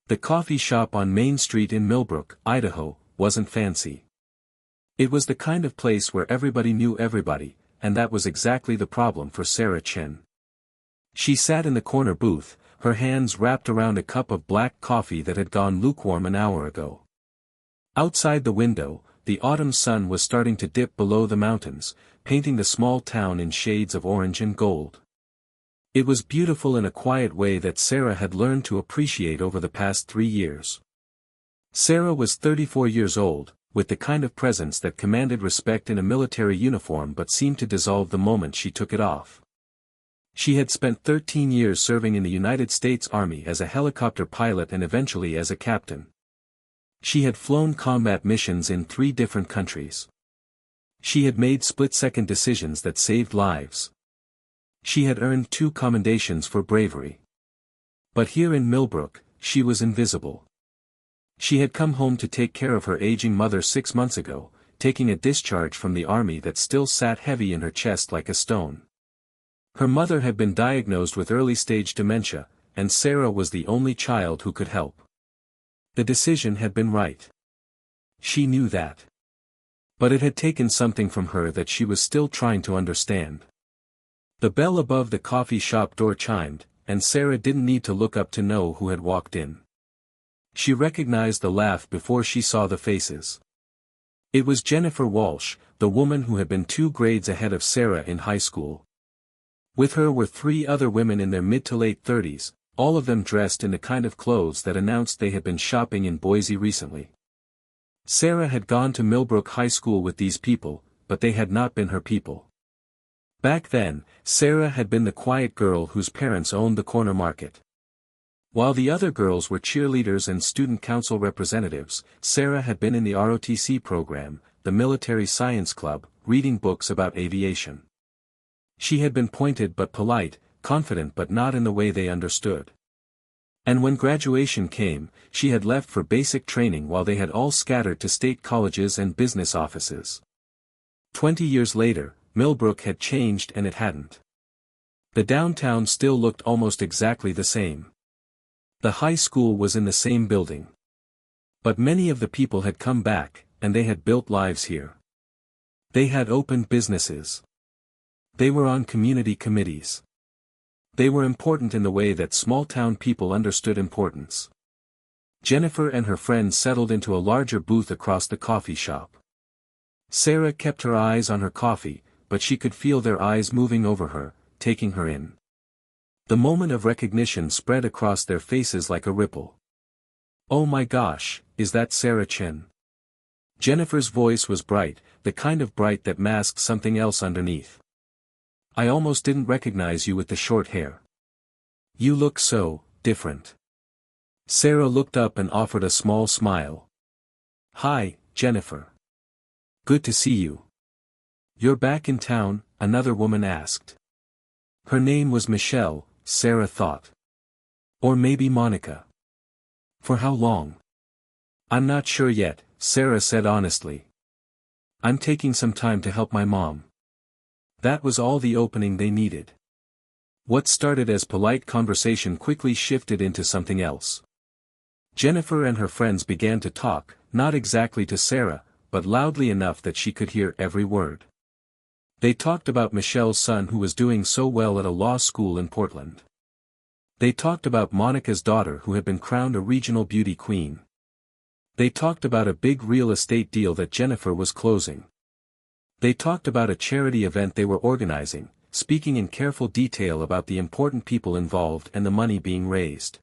The coffee shop on Main Street in Millbrook, Idaho, wasn't fancy. It was the kind of place where everybody knew everybody, and that was exactly the problem for Sarah Chen. She sat in the corner booth, her hands wrapped around a cup of black coffee that had gone lukewarm an hour ago. Outside the window, the autumn sun was starting to dip below the mountains, painting the small town in shades of orange and gold. It was beautiful in a quiet way that Sarah had learned to appreciate over the past 3 years. Sarah was 34 years old, with the kind of presence that commanded respect in a military uniform but seemed to dissolve the moment she took it off. She had spent 13 years serving in the United States Army as a helicopter pilot and eventually as a captain. She had flown combat missions in 3 different countries. She had made split-second decisions that saved lives. She had earned 2 commendations for bravery. But here in Millbrook, she was invisible. She had come home to take care of her aging mother 6 months ago, taking a discharge from the army that still sat heavy in her chest like a stone. Her mother had been diagnosed with early-stage dementia, and Sarah was the only child who could help. The decision had been right. She knew that. But it had taken something from her that she was still trying to understand. The bell above the coffee shop door chimed, and Sarah didn't need to look up to know who had walked in. She recognized the laugh before she saw the faces. It was Jennifer Walsh, the woman who had been 2 grades ahead of Sarah in high school. With her were 3 other women in their mid to late 30s, all of them dressed in the kind of clothes that announced they had been shopping in Boise recently. Sarah had gone to Millbrook High School with these people, but they had not been her people. Back then, Sarah had been the quiet girl whose parents owned the corner market. While the other girls were cheerleaders and student council representatives, Sarah had been in the ROTC program, the military science club, reading books about aviation. She had been pointed but polite, confident but not in the way they understood. And when graduation came, she had left for basic training while they had all scattered to state colleges and business offices. 20 years later, Millbrook had changed and it hadn't. The downtown still looked almost exactly the same. The high school was in the same building. But many of the people had come back, and they had built lives here. They had opened businesses. They were on community committees. They were important in the way that small-town people understood importance. Jennifer and her friends settled into a larger booth across the coffee shop. Sarah kept her eyes on her coffee, but she could feel their eyes moving over her, taking her in. The moment of recognition spread across their faces like a ripple. "Oh my gosh, is that Sarah Chen?" Jennifer's voice was bright, the kind of bright that masked something else underneath. "I almost didn't recognize you with the short hair. You look so different." Sarah looked up and offered a small smile. "Hi, Jennifer. Good to see you." "You're back in town?" another woman asked. Her name was Michelle, Sarah thought. Or maybe Monica. "For how long?" "I'm not sure yet," Sarah said honestly. "I'm taking some time to help my mom." That was all the opening they needed. What started as polite conversation quickly shifted into something else. Jennifer and her friends began to talk, not exactly to Sarah, but loudly enough that she could hear every word. They talked about Michelle's son who was doing so well at a law school in Portland. They talked about Monica's daughter who had been crowned a regional beauty queen. They talked about a big real estate deal that Jennifer was closing. They talked about a charity event they were organizing, speaking in careful detail about the important people involved and the money being raised.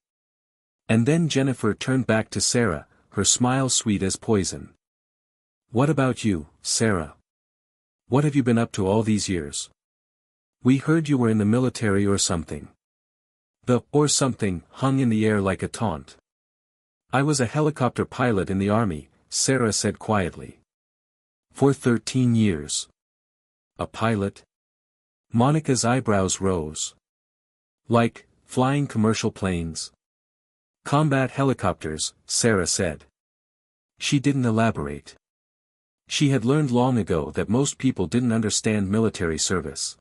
And then Jennifer turned back to Sarah, her smile sweet as poison. "What about you, Sarah? What have you been up to all these years? We heard you were in the military or something." The "or something" hung in the air like a taunt. "I was a helicopter pilot in the army," Sarah said quietly. "For 13 years. A pilot?" Monica's eyebrows rose. "Like, flying commercial planes?" "Combat helicopters," Sarah said. She didn't elaborate. She had learned long ago that most people didn't understand military service.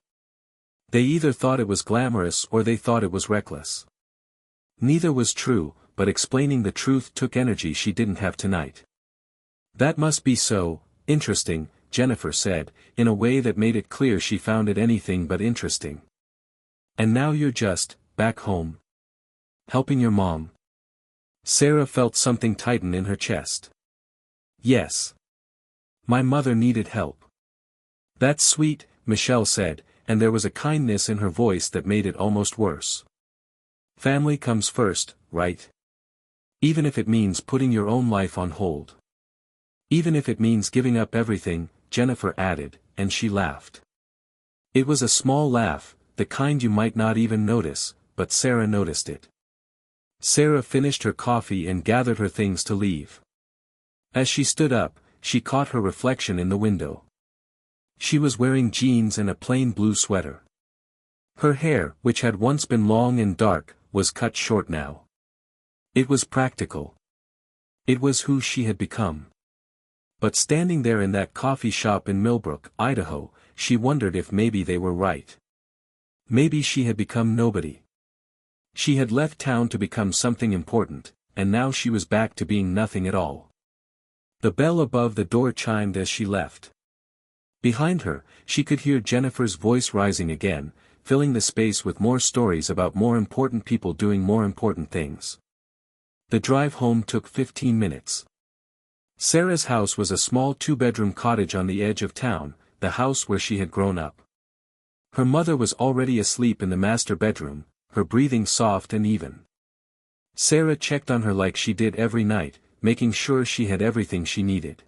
They either thought it was glamorous or they thought it was reckless. Neither was true, but explaining the truth took energy she didn't have tonight. "That must be so interesting," Jennifer said, in a way that made it clear she found it anything but interesting. "And now you're just back home? Helping your mom?" Sarah felt something tighten in her chest. "Yes. My mother needed help." "That's sweet," Michelle said, and there was a kindness in her voice that made it almost worse. "Family comes first, right? Even if it means putting your own life on hold. Even if it means giving up everything," Jennifer added, and she laughed. It was a small laugh, the kind you might not even notice, but Sarah noticed it. Sarah finished her coffee and gathered her things to leave. As she stood up, she caught her reflection in the window. She was wearing jeans and a plain blue sweater. Her hair, which had once been long and dark, was cut short now. It was practical. It was who she had become. But standing there in that coffee shop in Millbrook, Idaho, she wondered if maybe they were right. Maybe she had become nobody. She had left town to become something important, and now she was back to being nothing at all. The bell above the door chimed as she left. Behind her, she could hear Jennifer's voice rising again, filling the space with more stories about more important people doing more important things. The drive home took 15 minutes. Sarah's house was a small two-bedroom cottage on the edge of town, the house where she had grown up. Her mother was already asleep in the master bedroom, her breathing soft and even. Sarah checked on her like she did every night, making sure she had everything she needed.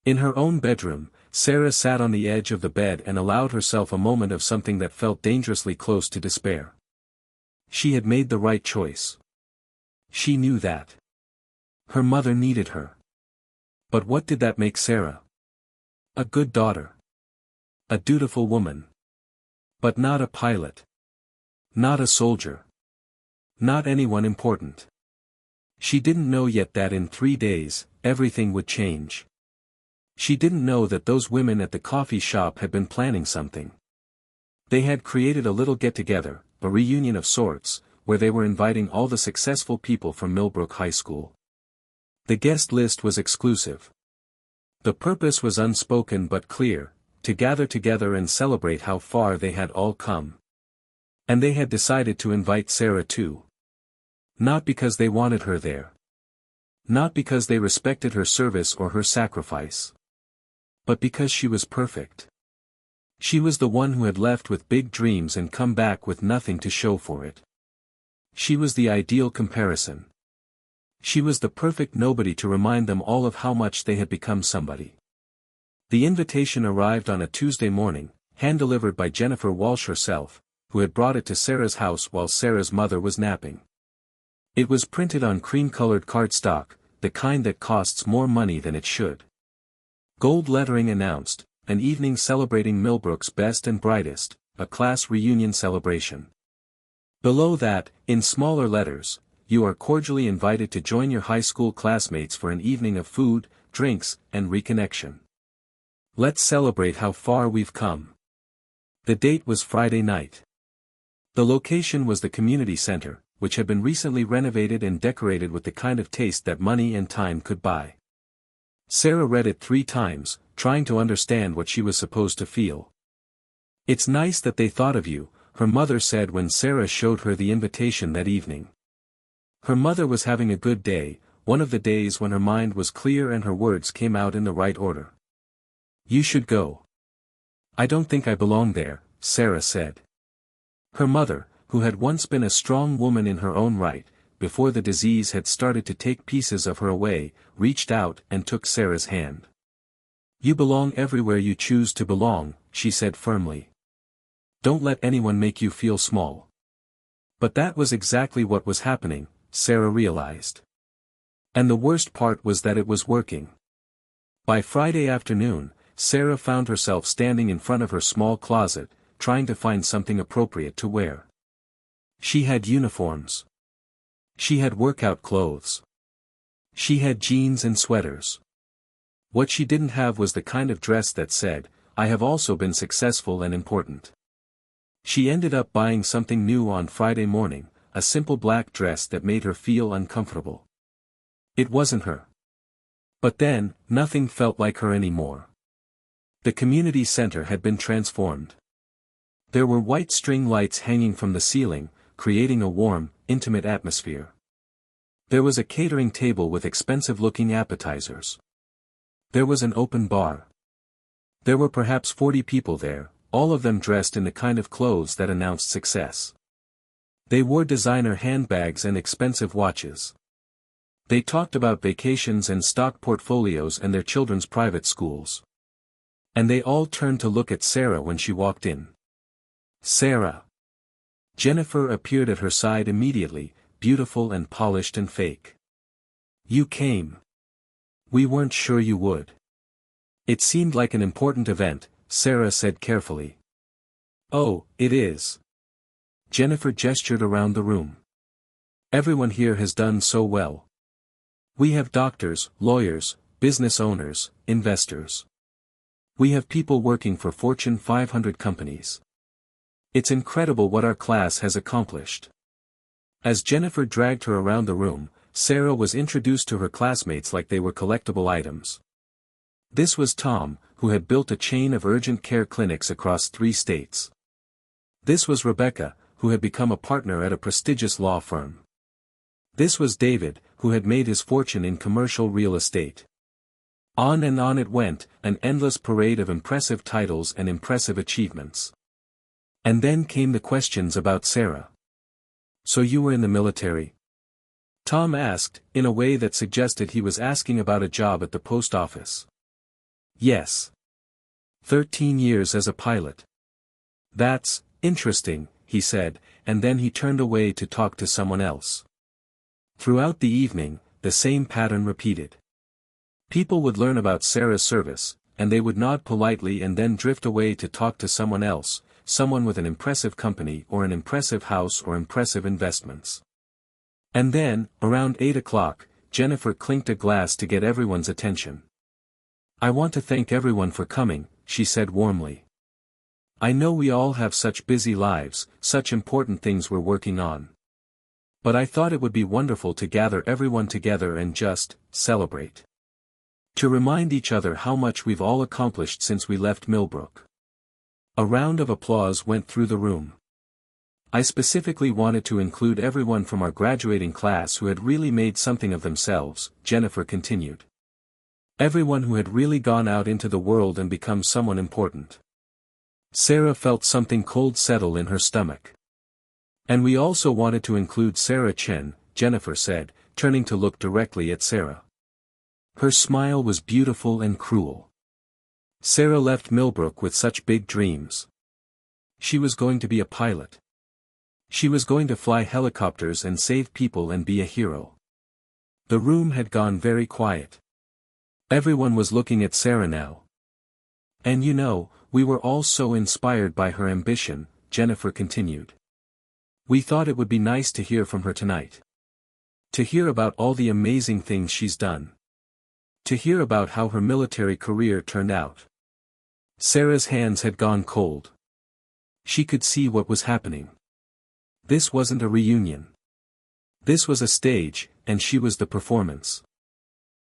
In her own bedroom, Sarah sat on the edge of the bed and allowed herself a moment of something that felt dangerously close to despair. She had made the right choice. She knew that. Her mother needed her. But what did that make Sarah? A good daughter. A dutiful woman. But not a pilot. Not a soldier. Not anyone important. She didn't know yet that in 3 days, everything would change. She didn't know that those women at the coffee shop had been planning something. They had created a little get-together, a reunion of sorts, where they were inviting all the successful people from Millbrook High School. The guest list was exclusive. The purpose was unspoken but clear, to gather together and celebrate how far they had all come. And they had decided to invite Sarah too. Not because they wanted her there. Not because they respected her service or her sacrifice. But because she was perfect. She was the one who had left with big dreams and come back with nothing to show for it. She was the ideal comparison. She was the perfect nobody to remind them all of how much they had become somebody. The invitation arrived on a Tuesday morning, hand-delivered by Jennifer Walsh herself, who had brought it to Sarah's house while Sarah's mother was napping. It was printed on cream-colored cardstock, the kind that costs more money than it should. Gold lettering announced, an evening celebrating Millbrook's best and brightest, a class reunion celebration. Below that, in smaller letters, you are cordially invited to join your high school classmates for an evening of food, drinks, and reconnection. Let's celebrate how far we've come. The date was Friday night. The location was the community center, which had been recently renovated and decorated with the kind of taste that money and time could buy. Sarah read it 3 times, trying to understand what she was supposed to feel. "It's nice that they thought of you," her mother said when Sarah showed her the invitation that evening. Her mother was having a good day, one of the days when her mind was clear and her words came out in the right order. "You should go." "I don't think I belong there," Sarah said. Her mother, who had once been a strong woman in her own right, before the disease had started to take pieces of her away, reached out and took Sarah's hand. "You belong everywhere you choose to belong," she said firmly. "Don't let anyone make you feel small." But that was exactly what was happening, Sarah realized. And the worst part was that it was working. By Friday afternoon, Sarah found herself standing in front of her small closet, trying to find something appropriate to wear. She had uniforms. She had workout clothes. She had jeans and sweaters. What she didn't have was the kind of dress that said, "I have also been successful and important." She ended up buying something new on Friday morning, a simple black dress that made her feel uncomfortable. It wasn't her. But then, nothing felt like her anymore. The community center had been transformed. There were white string lights hanging from the ceiling, creating a warm, intimate atmosphere. There was a catering table with expensive-looking appetizers. There was an open bar. There were perhaps 40 people there, all of them dressed in the kind of clothes that announced success. They wore designer handbags and expensive watches. They talked about vacations and stock portfolios and their children's private schools. And they all turned to look at Sarah when she walked in. Sarah. Jennifer appeared at her side immediately, beautiful and polished and fake. You came. We weren't sure you would. It seemed like an important event, Sarah said carefully. Oh, it is. Jennifer gestured around the room. Everyone here has done so well. We have doctors, lawyers, business owners, investors. We have people working for Fortune 500 companies. It's incredible what our class has accomplished. As Jennifer dragged her around the room, Sarah was introduced to her classmates like they were collectible items. This was Tom, who had built a chain of urgent care clinics across 3 states. This was Rebecca, who had become a partner at a prestigious law firm. This was David, who had made his fortune in commercial real estate. On and on it went, an endless parade of impressive titles and impressive achievements. And then came the questions about Sarah. So you were in the military? Tom asked, in a way that suggested he was asking about a job at the post office. Yes. 13 years as a pilot. That's interesting, he said, and then he turned away to talk to someone else. Throughout the evening, the same pattern repeated. People would learn about Sarah's service, and they would nod politely and then drift away to talk to someone else, someone with an impressive company or an impressive house or impressive investments. And then, around 8 o'clock, Jennifer clinked a glass to get everyone's attention. I want to thank everyone for coming, she said warmly. I know we all have such busy lives, such important things we're working on. But I thought it would be wonderful to gather everyone together and just celebrate. To remind each other how much we've all accomplished since we left Millbrook. A round of applause went through the room. I specifically wanted to include everyone from our graduating class who had really made something of themselves, Jennifer continued. Everyone who had really gone out into the world and become someone important. Sarah felt something cold settle in her stomach. And we also wanted to include Sarah Chen, Jennifer said, turning to look directly at Sarah. Her smile was beautiful and cruel. Sarah left Millbrook with such big dreams. She was going to be a pilot. She was going to fly helicopters and save people and be a hero. The room had gone very quiet. Everyone was looking at Sarah now. And you know, we were all so inspired by her ambition, Jennifer continued. We thought it would be nice to hear from her tonight. To hear about all the amazing things she's done. To hear about how her military career turned out. Sarah's hands had gone cold. She could see what was happening. This wasn't a reunion. This was a stage, and she was the performance.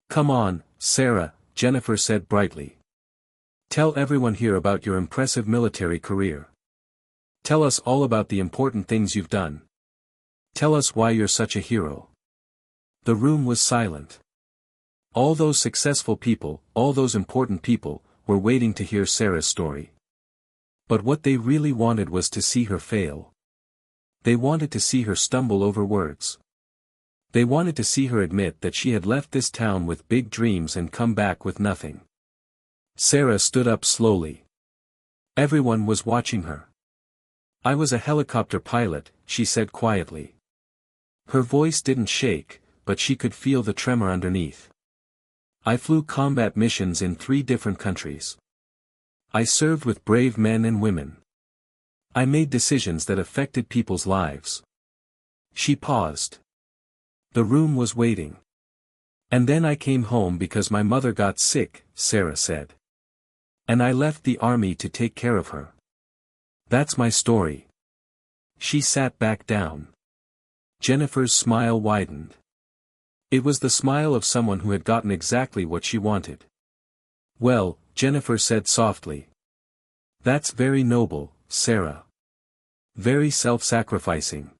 Come on, Sarah, Jennifer said brightly. Tell everyone here about your impressive military career. Tell us all about the important things you've done. Tell us why you're such a hero. The room was silent. All those successful people, all those important people, were waiting to hear Sarah's story. But what they really wanted was to see her fail. They wanted to see her stumble over words. They wanted to see her admit that she had left this town with big dreams and come back with nothing. Sarah stood up slowly. Everyone was watching her. I was a helicopter pilot, she said quietly. Her voice didn't shake, but she could feel the tremor underneath. I flew combat missions in 3 different countries. I served with brave men and women. I made decisions that affected people's lives. She paused. The room was waiting. And then I came home because my mother got sick, Sarah said. And I left the army to take care of her. That's my story. She sat back down. Jennifer's smile widened. It was the smile of someone who had gotten exactly what she wanted. Well, Jennifer said softly. That's very noble, Sarah. Very self-sacrificing.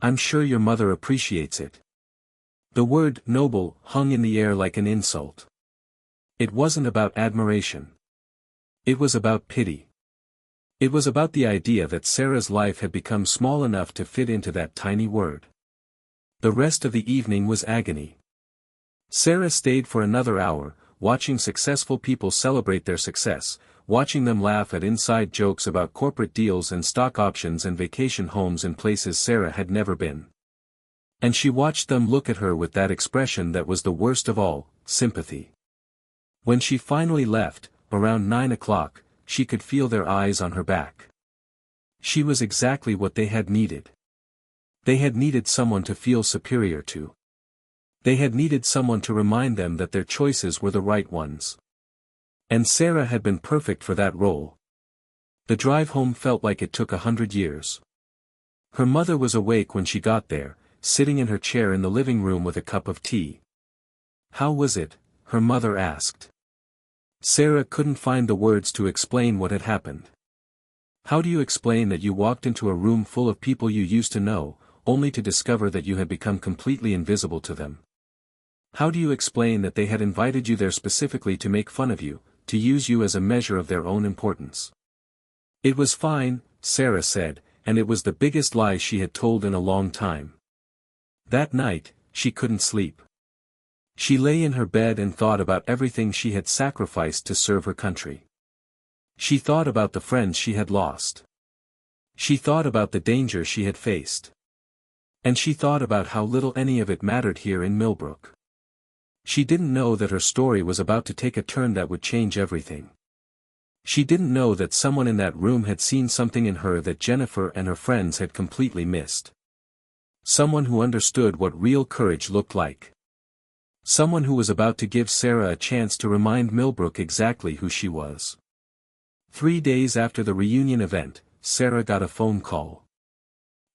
I'm sure your mother appreciates it. The word noble hung in the air like an insult. It wasn't about admiration. It was about pity. It was about the idea that Sarah's life had become small enough to fit into that tiny word. The rest of the evening was agony. Sarah stayed for another hour, watching successful people celebrate their success, watching them laugh at inside jokes about corporate deals and stock options and vacation homes in places Sarah had never been. And she watched them look at her with that expression that was the worst of all, sympathy. When she finally left, around 9 o'clock, she could feel their eyes on her back. She was exactly what they had needed. They had needed someone to feel superior to. They had needed someone to remind them that their choices were the right ones. And Sarah had been perfect for that role. The drive home felt like it took 100 years. Her mother was awake when she got there, sitting in her chair in the living room with a cup of tea. How was it? Her mother asked. Sarah couldn't find the words to explain what had happened. How do you explain that you walked into a room full of people you used to know, only to discover that you had become completely invisible to them? How do you explain that they had invited you there specifically to make fun of you, to use you as a measure of their own importance? It was fine, Sarah said, and it was the biggest lie she had told in a long time. That night, she couldn't sleep. She lay in her bed and thought about everything she had sacrificed to serve her country. She thought about the friends she had lost. She thought about the danger she had faced. And she thought about how little any of it mattered here in Millbrook. She didn't know that her story was about to take a turn that would change everything. She didn't know that someone in that room had seen something in her that Jennifer and her friends had completely missed. Someone who understood what real courage looked like. Someone who was about to give Sarah a chance to remind Millbrook exactly who she was. 3 days after the reunion event, Sarah got a phone call.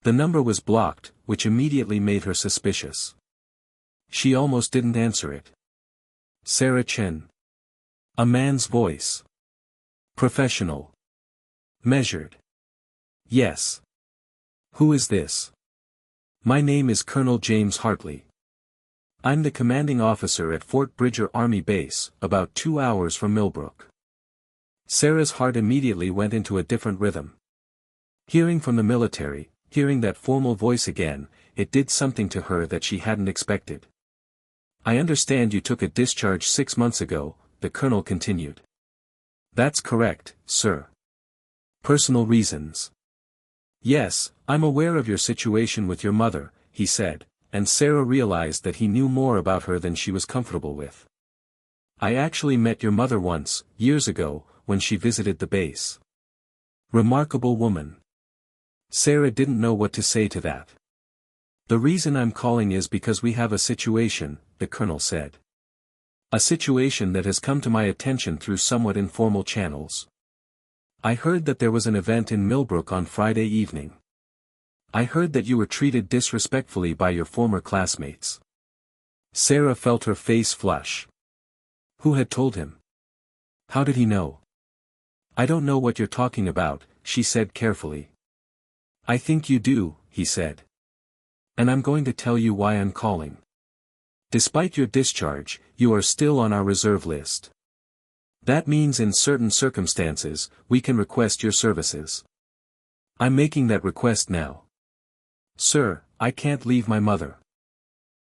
The number was blocked, which immediately made her suspicious. She almost didn't answer it. Sarah Chen. A man's voice. Professional. Measured. Yes. Who is this? My name is Colonel James Hartley. I'm the commanding officer at Fort Bridger Army Base, about 2 hours from Millbrook. Sarah's heart immediately went into a different rhythm. Hearing from the military, hearing that formal voice again, it did something to her that she hadn't expected. I understand you took a discharge 6 months ago, the colonel continued. That's correct, sir. Personal reasons. Yes, I'm aware of your situation with your mother, he said, and Sarah realized that he knew more about her than she was comfortable with. I actually met your mother once, years ago, when she visited the base. Remarkable woman. Sarah didn't know what to say to that. The reason I'm calling is because we have a situation, the colonel said. A situation that has come to my attention through somewhat informal channels. I heard that there was an event in Millbrook on Friday evening. I heard that you were treated disrespectfully by your former classmates. Sarah felt her face flush. Who had told him? How did he know? I don't know what you're talking about, she said carefully. I think you do, he said. And I'm going to tell you why I'm calling. Despite your discharge, you are still on our reserve list. That means in certain circumstances, we can request your services. I'm making that request now. Sir, I can't leave my mother.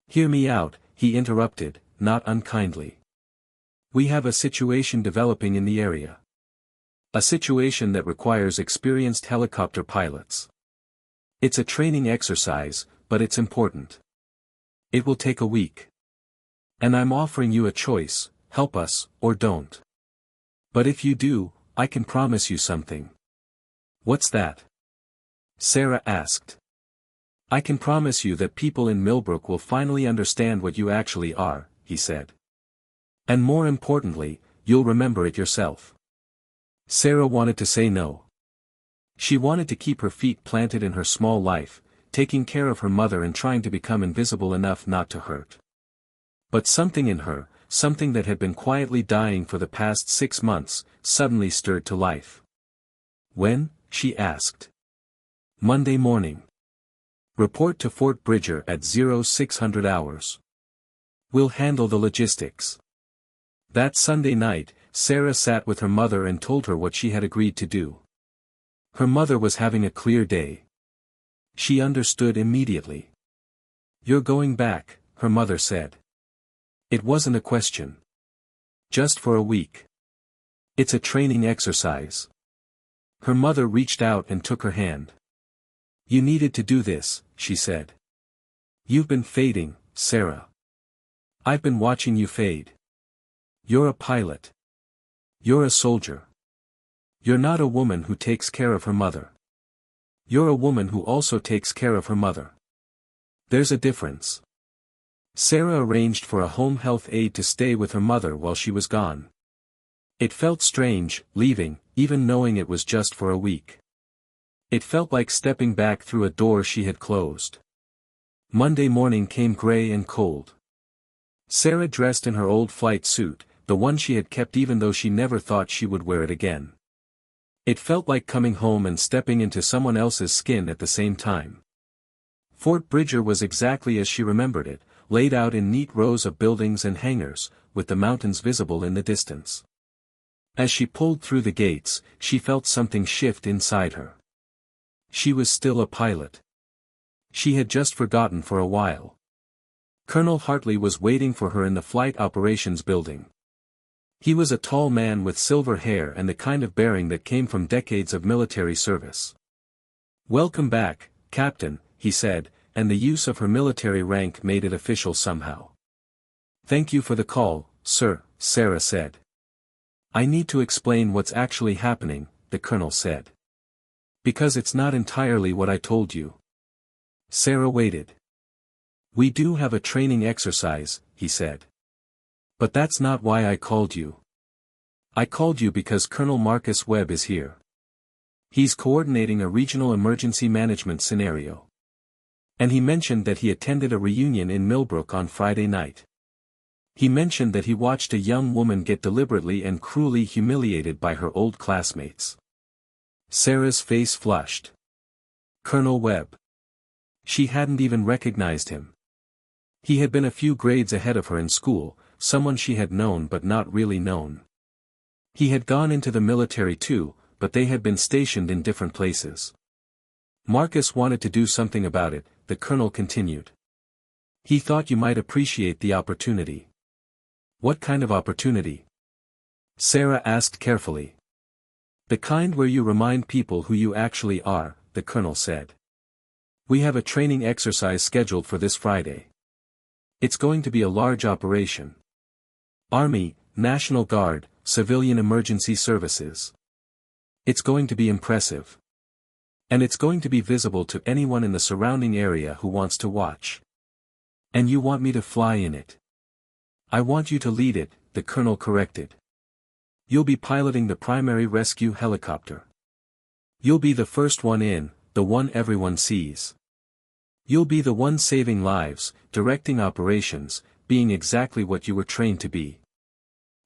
Hear me out, he interrupted, not unkindly. We have a situation developing in the area. A situation that requires experienced helicopter pilots. It's a training exercise, but it's important. It will take a week. And I'm offering you a choice, help us, or don't. But if you do, I can promise you something. What's that? Sarah asked. I can promise you that people in Millbrook will finally understand what you actually are, he said. And more importantly, you'll remember it yourself. Sarah wanted to say no. She wanted to keep her feet planted in her small life, taking care of her mother and trying to become invisible enough not to hurt. But something in her, something that had been quietly dying for the past 6 months, suddenly stirred to life. When? She asked. Monday morning. Report to Fort Bridger at 0600 hours. We'll handle the logistics. That Sunday night, Sarah sat with her mother and told her what she had agreed to do. Her mother was having a clear day. She understood immediately. You're going back, her mother said. It wasn't a question. Just for a week. It's a training exercise. Her mother reached out and took her hand. You needed to do this, she said. You've been fading, Sarah. I've been watching you fade. You're a pilot. You're a soldier. You're not a woman who takes care of her mother. You're a woman who also takes care of her mother. There's a difference. Sarah arranged for a home health aide to stay with her mother while she was gone. It felt strange, leaving, even knowing it was just for a week. It felt like stepping back through a door she had closed. Monday morning came gray and cold. Sarah dressed in her old flight suit, the one she had kept even though she never thought she would wear it again. It felt like coming home and stepping into someone else's skin at the same time. Fort Bridger was exactly as she remembered it, laid out in neat rows of buildings and hangars, with the mountains visible in the distance. As she pulled through the gates, she felt something shift inside her. She was still a pilot. She had just forgotten for a while. Colonel Hartley was waiting for her in the Flight Operations building. He was a tall man with silver hair and the kind of bearing that came from decades of military service. Welcome back, Captain, he said, and the use of her military rank made it official somehow. Thank you for the call, sir, Sarah said. I need to explain what's actually happening, the colonel said. Because it's not entirely what I told you. Sarah waited. We do have a training exercise, he said. But that's not why I called you. I called you because Colonel Marcus Webb is here. He's coordinating a regional emergency management scenario. And he mentioned that he attended a reunion in Millbrook on Friday night. He mentioned that he watched a young woman get deliberately and cruelly humiliated by her old classmates. Sarah's face flushed. Colonel Webb. She hadn't even recognized him. He had been a few grades ahead of her in school, someone she had known but not really known. He had gone into the military too, but they had been stationed in different places. Marcus wanted to do something about it, the colonel continued. He thought you might appreciate the opportunity. What kind of opportunity? Sarah asked carefully. The kind where you remind people who you actually are, the colonel said. We have a training exercise scheduled for this Friday. It's going to be a large operation. Army, National Guard, Civilian Emergency Services. It's going to be impressive. And it's going to be visible to anyone in the surrounding area who wants to watch. And you want me to fly in it. I want you to lead it, the colonel corrected. You'll be piloting the primary rescue helicopter. You'll be the first one in, the one everyone sees. You'll be the one saving lives, directing operations, being exactly what you were trained to be.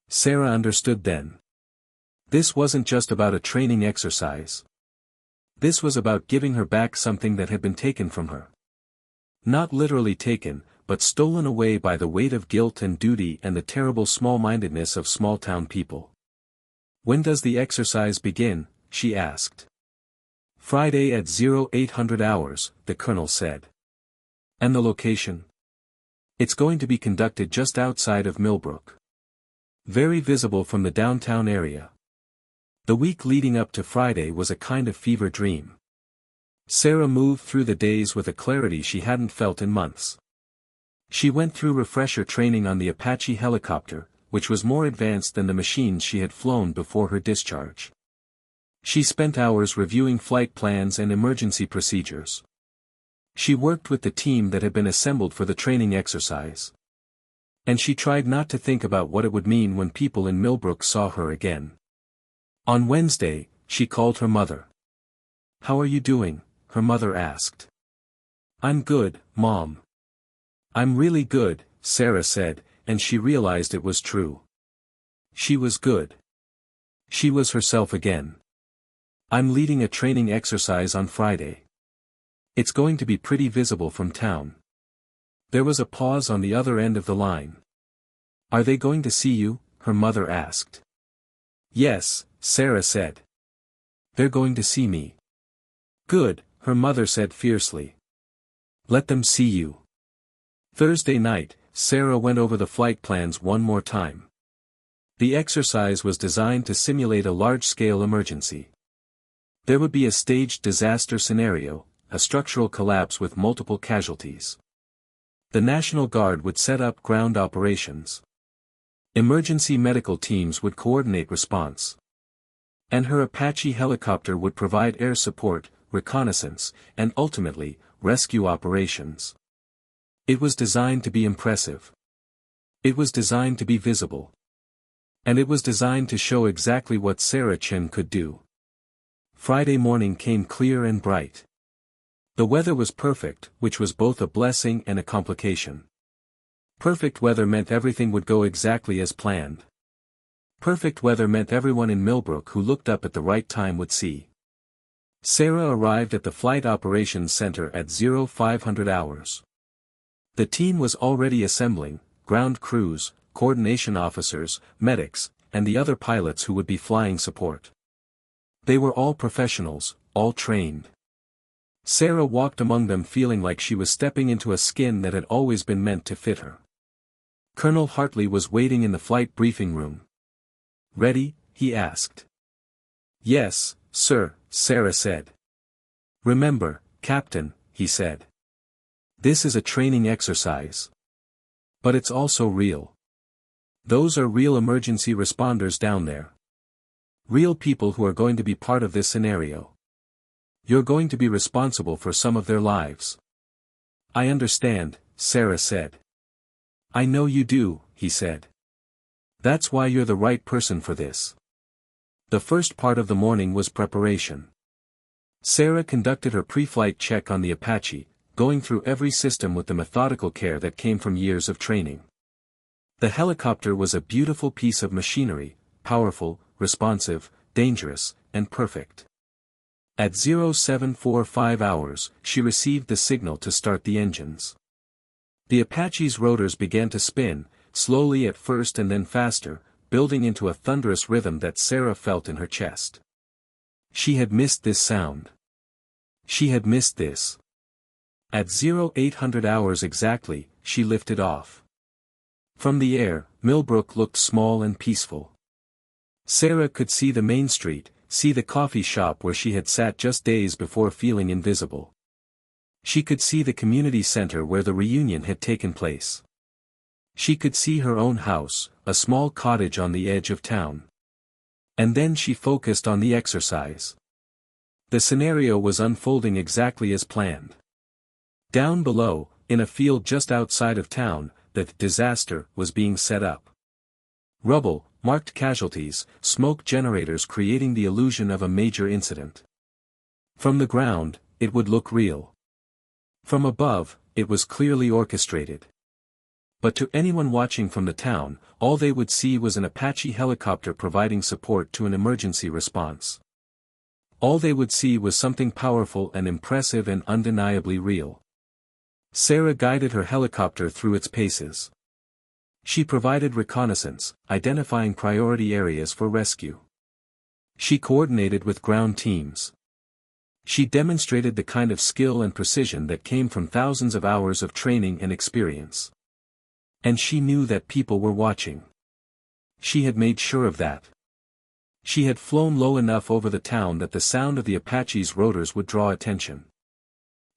Sarah understood then. This wasn't just about a training exercise. This was about giving her back something that had been taken from her. Not literally taken, but stolen away by the weight of guilt and duty and the terrible small-mindedness of small-town people. When does the exercise begin? She asked. Friday at 0800 hours, the colonel said. And the location? It's going to be conducted just outside of Millbrook. Very visible from the downtown area. The week leading up to Friday was a kind of fever dream. Sarah moved through the days with a clarity she hadn't felt in months. She went through refresher training on the Apache helicopter, which was more advanced than the machines she had flown before her discharge. She spent hours reviewing flight plans and emergency procedures. She worked with the team that had been assembled for the training exercise. And she tried not to think about what it would mean when people in Millbrook saw her again. On Wednesday, she called her mother. How are you doing? Her mother asked. I'm good, Mom. I'm really good, Sarah said, and she realized it was true. She was good. She was herself again. I'm leading a training exercise on Friday. It's going to be pretty visible from town. There was a pause on the other end of the line. Are they going to see you? Her mother asked. Yes, Sarah said. They're going to see me. Good, her mother said fiercely. Let them see you. Thursday night, Sarah went over the flight plans one more time. The exercise was designed to simulate a large-scale emergency. There would be a staged disaster scenario, a structural collapse with multiple casualties. The National Guard would set up ground operations. Emergency medical teams would coordinate response. And her Apache helicopter would provide air support, reconnaissance, and ultimately, rescue operations. It was designed to be impressive. It was designed to be visible. And it was designed to show exactly what Sarah Chen could do. Friday morning came clear and bright. The weather was perfect, which was both a blessing and a complication. Perfect weather meant everything would go exactly as planned. Perfect weather meant everyone in Millbrook who looked up at the right time would see. Sarah arrived at the Flight Operations Center at 0500 hours. The team was already assembling, ground crews, coordination officers, medics, and the other pilots who would be flying support. They were all professionals, all trained. Sarah walked among them feeling like she was stepping into a skin that had always been meant to fit her. Colonel Hartley was waiting in the flight briefing room. Ready? He asked. Yes, sir, Sarah said. Remember, Captain, he said. This is a training exercise. But it's also real. Those are real emergency responders down there. Real people who are going to be part of this scenario. You're going to be responsible for some of their lives. I understand, Sarah said. I know you do, he said. That's why you're the right person for this. The first part of the morning was preparation. Sarah conducted her pre-flight check on the Apache, going through every system with the methodical care that came from years of training. The helicopter was a beautiful piece of machinery, powerful, responsive, dangerous, and perfect. At 0745 hours, she received the signal to start the engines. The Apache's rotors began to spin, slowly at first and then faster, building into a thunderous rhythm that Sarah felt in her chest. She had missed this sound. She had missed this. At 0800 hours exactly, she lifted off. From the air, Millbrook looked small and peaceful. Sarah could see the main street, see the coffee shop where she had sat just days before feeling invisible. She could see the community center where the reunion had taken place. She could see her own house, a small cottage on the edge of town. And then she focused on the exercise. The scenario was unfolding exactly as planned. Down below, in a field just outside of town, the disaster was being set up. Rubble, marked casualties, smoke generators creating the illusion of a major incident. From the ground, it would look real. From above, it was clearly orchestrated. But to anyone watching from the town, all they would see was an Apache helicopter providing support to an emergency response. All they would see was something powerful and impressive and undeniably real. Sarah guided her helicopter through its paces. She provided reconnaissance, identifying priority areas for rescue. She coordinated with ground teams. She demonstrated the kind of skill and precision that came from thousands of hours of training and experience. And she knew that people were watching. She had made sure of that. She had flown low enough over the town that the sound of the Apache's rotors would draw attention.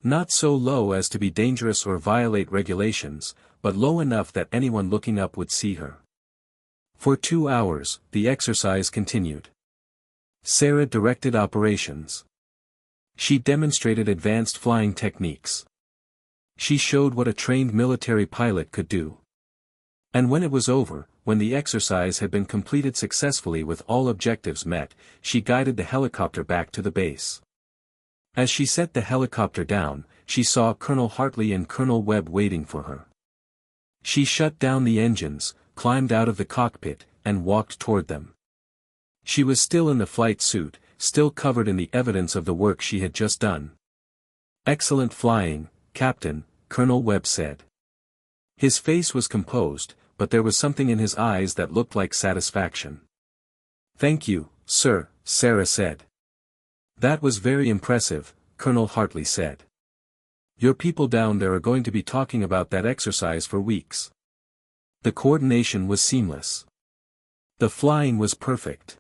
Not so low as to be dangerous or violate regulations, but low enough that anyone looking up would see her. For 2 hours, the exercise continued. Sarah directed operations. She demonstrated advanced flying techniques. She showed what a trained military pilot could do. And when it was over, when the exercise had been completed successfully with all objectives met, she guided the helicopter back to the base. As she set the helicopter down, she saw Colonel Hartley and Colonel Webb waiting for her. She shut down the engines, climbed out of the cockpit, and walked toward them. She was still in the flight suit, still covered in the evidence of the work she had just done. "Excellent flying, Captain," Colonel Webb said. His face was composed, but there was something in his eyes that looked like satisfaction. "Thank you, sir," Sarah said. "That was very impressive," Colonel Hartley said. "Your people down there are going to be talking about that exercise for weeks." The coordination was seamless. The flying was perfect.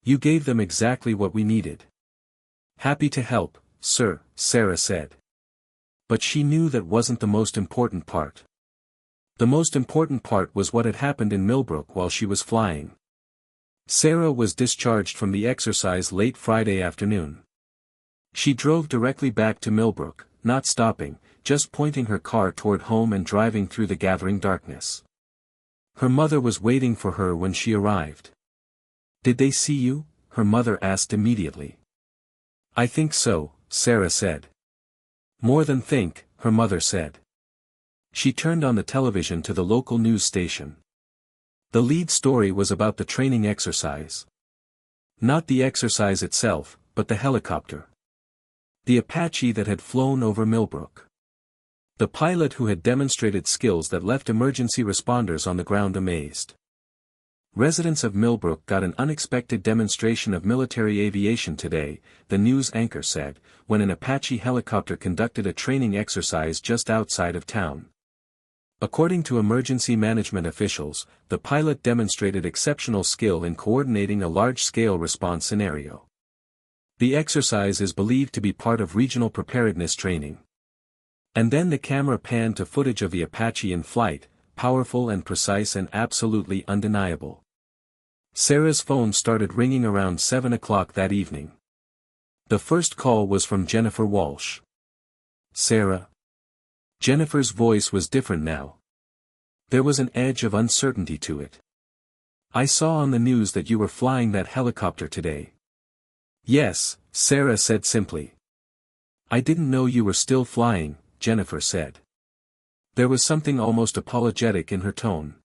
"You gave them exactly what we needed." "Happy to help, sir," Sarah said. But she knew that wasn't the most important part. The most important part was what had happened in Millbrook while she was flying. Sarah was discharged from the exercise late Friday afternoon. She drove directly back to Millbrook, not stopping, just pointing her car toward home and driving through the gathering darkness. Her mother was waiting for her when she arrived. "Did they see you?" her mother asked immediately. "I think so," Sarah said. "More than think," her mother said. She turned on the television to the local news station. The lead story was about the training exercise. Not the exercise itself, but the helicopter. The Apache that had flown over Millbrook. The pilot who had demonstrated skills that left emergency responders on the ground amazed. "Residents of Millbrook got an unexpected demonstration of military aviation today," the news anchor said, when an Apache helicopter conducted a training exercise just outside of town. According to emergency management officials, the pilot demonstrated exceptional skill in coordinating a large-scale response scenario. The exercise is believed to be part of regional preparedness training. And then the camera panned to footage of the Apache in flight, powerful and precise and absolutely undeniable. Sarah's phone started ringing around 7 o'clock that evening. The first call was from Jennifer Walsh. "Sarah?" Jennifer's voice was different now. There was an edge of uncertainty to it. "I saw on the news that you were flying that helicopter today." "Yes," Sarah said simply. "I didn't know you were still flying," Jennifer said. There was something almost apologetic in her tone.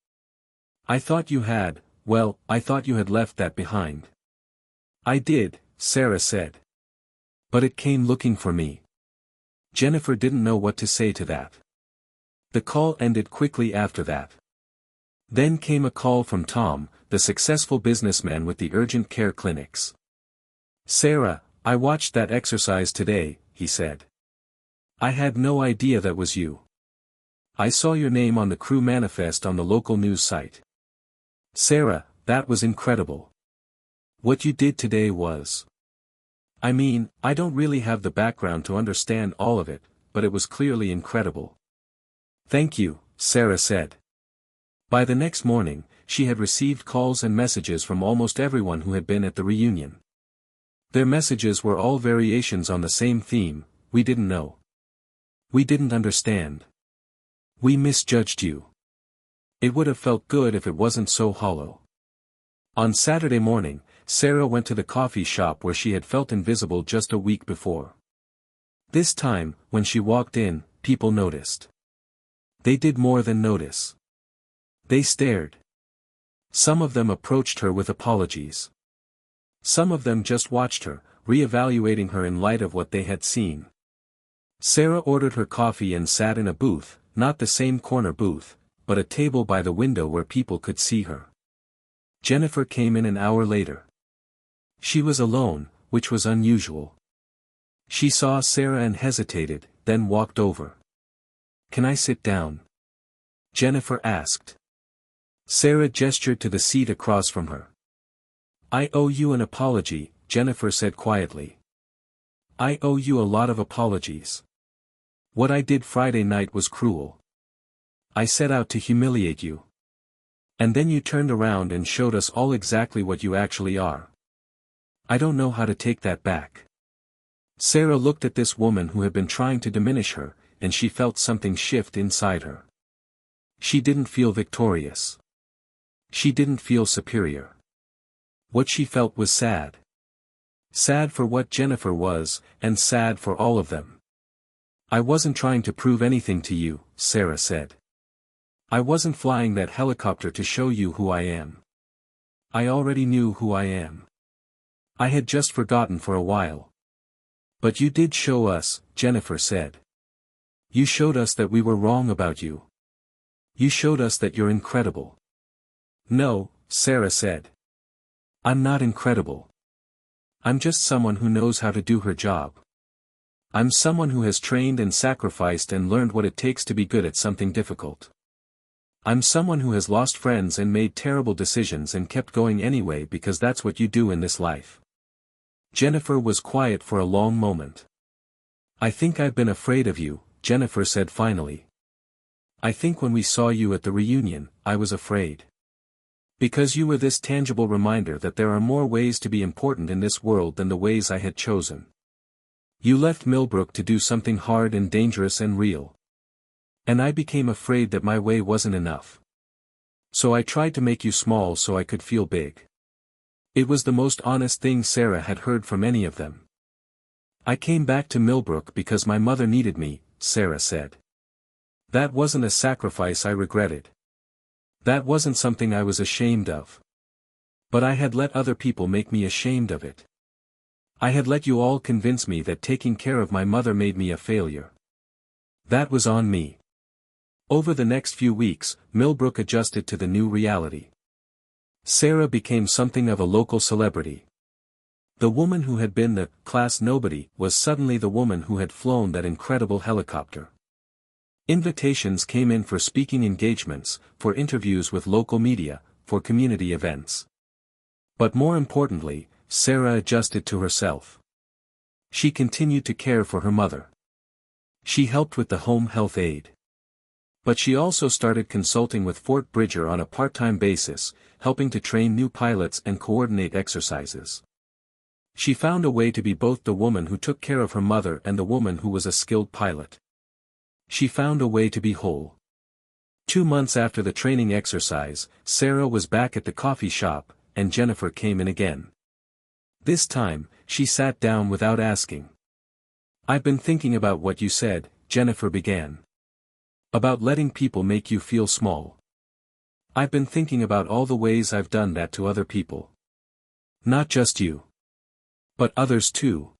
"I thought you had, I thought you had left that behind." "I did," Sarah said. "But it came looking for me." Jennifer didn't know what to say to that. The call ended quickly after that. Then came a call from Tom, the successful businessman with the urgent care clinics. "Sarah, I watched that exercise today," he said. "I had no idea that was you. I saw your name on the crew manifest on the local news site." "Sarah, that was incredible. What you did today was... I mean, I don't really have the background to understand all of it, but it was clearly incredible." "Thank you," Sarah said. By the next morning, she had received calls and messages from almost everyone who had been at the reunion. Their messages were all variations on the same theme: "We didn't know. We didn't understand. We misjudged you. It would have felt good if it wasn't so hollow." On Saturday morning, Sarah went to the coffee shop where she had felt invisible just a week before. This time, when she walked in, people noticed. They did more than notice. They stared. Some of them approached her with apologies. Some of them just watched her, re-evaluating her in light of what they had seen. Sarah ordered her coffee and sat in a booth, not the same corner booth, but a table by the window where people could see her. Jennifer came in an hour later. She was alone, which was unusual. She saw Sarah and hesitated, then walked over. "Can I sit down?" Jennifer asked. Sarah gestured to the seat across from her. "I owe you an apology," Jennifer said quietly. "I owe you a lot of apologies. What I did Friday night was cruel. I set out to humiliate you. And then you turned around and showed us all exactly what you actually are. I don't know how to take that back." Sarah looked at this woman who had been trying to diminish her, and she felt something shift inside her. She didn't feel victorious. She didn't feel superior. What she felt was sad. Sad for what Jennifer was, and sad for all of them. I wasn't trying to prove anything to you, Sarah said. I wasn't flying that helicopter to show you who I am. I already knew who I am. I had just forgotten for a while. But you did show us, Jennifer said. You showed us that we were wrong about you. You showed us that you're incredible. No, Sarah said. I'm not incredible. I'm just someone who knows how to do her job. I'm someone who has trained and sacrificed and learned what it takes to be good at something difficult. I'm someone who has lost friends and made terrible decisions and kept going anyway because that's what you do in this life. Jennifer was quiet for a long moment. I think I've been afraid of you, Jennifer said finally. I think when we saw you at the reunion, I was afraid. Because you were this tangible reminder that there are more ways to be important in this world than the ways I had chosen. You left Millbrook to do something hard and dangerous and real. And I became afraid that my way wasn't enough. So I tried to make you small so I could feel big. It was the most honest thing Sarah had heard from any of them. I came back to Millbrook because my mother needed me, Sarah said. That wasn't a sacrifice I regretted. That wasn't something I was ashamed of. But I had let other people make me ashamed of it. I had let you all convince me that taking care of my mother made me a failure. That was on me. Over the next few weeks, Millbrook adjusted to the new reality. Sarah became something of a local celebrity. The woman who had been the class nobody was suddenly the woman who had flown that incredible helicopter. Invitations came in for speaking engagements, for interviews with local media, for community events. But more importantly, Sarah adjusted to herself. She continued to care for her mother. She helped with the home health aid. But she also started consulting with Fort Bridger on a part-time basis, helping to train new pilots and coordinate exercises. She found a way to be both the woman who took care of her mother and the woman who was a skilled pilot. She found a way to be whole. 2 months after the training exercise, Sarah was back at the coffee shop, and Jennifer came in again. This time, she sat down without asking. I've been thinking about what you said, Jennifer began. About letting people make you feel small. I've been thinking about all the ways I've done that to other people. Not just you. But others too.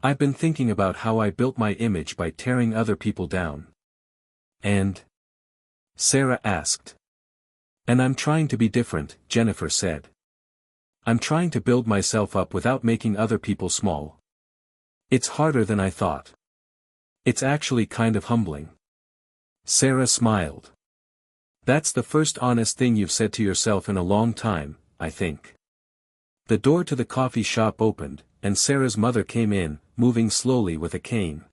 I've been thinking about how I built my image by tearing other people down. And? Sarah asked. And I'm trying to be different, Jennifer said. I'm trying to build myself up without making other people small. It's harder than I thought. It's actually kind of humbling. Sarah smiled. That's the first honest thing you've said to yourself in a long time, I think. The door to the coffee shop opened, and Sarah's mother came in, moving slowly with a cane.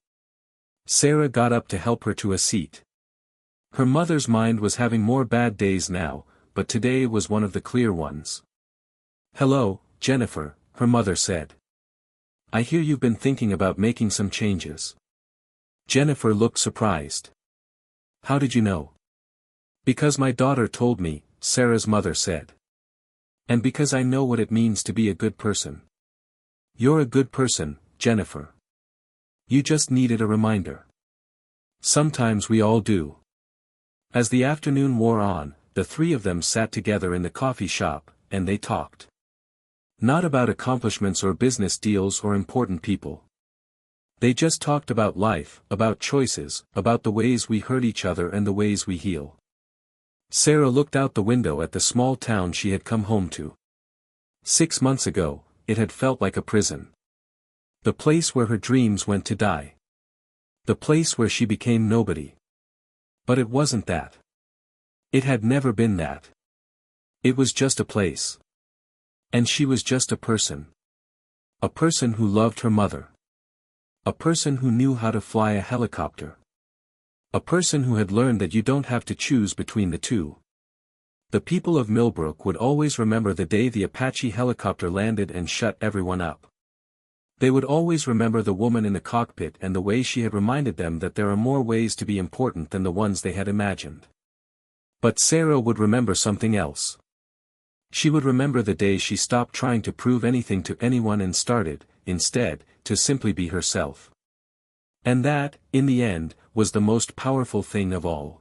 Sarah got up to help her to a seat. Her mother's mind was having more bad days now, but today was one of the clear ones. Hello, Jennifer, her mother said. I hear you've been thinking about making some changes. Jennifer looked surprised. How did you know? Because my daughter told me, Sarah's mother said. And because I know what it means to be a good person. You're a good person, Jennifer. You just needed a reminder. Sometimes we all do. As the afternoon wore on, the three of them sat together in the coffee shop, and they talked. Not about accomplishments or business deals or important people. They just talked about life, about choices, about the ways we hurt each other and the ways we heal. Sarah looked out the window at the small town she had come home to. 6 months ago, it had felt like a prison. The place where her dreams went to die. The place where she became nobody. But it wasn't that. It had never been that. It was just a place. And she was just a person. A person who loved her mother. A person who knew how to fly a helicopter. A person who had learned that you don't have to choose between the two. The people of Millbrook would always remember the day the Apache helicopter landed and shut everyone up. They would always remember the woman in the cockpit and the way she had reminded them that there are more ways to be important than the ones they had imagined. But Sarah would remember something else. She would remember the day she stopped trying to prove anything to anyone and started, instead, to simply be herself. And that, in the end, was the most powerful thing of all.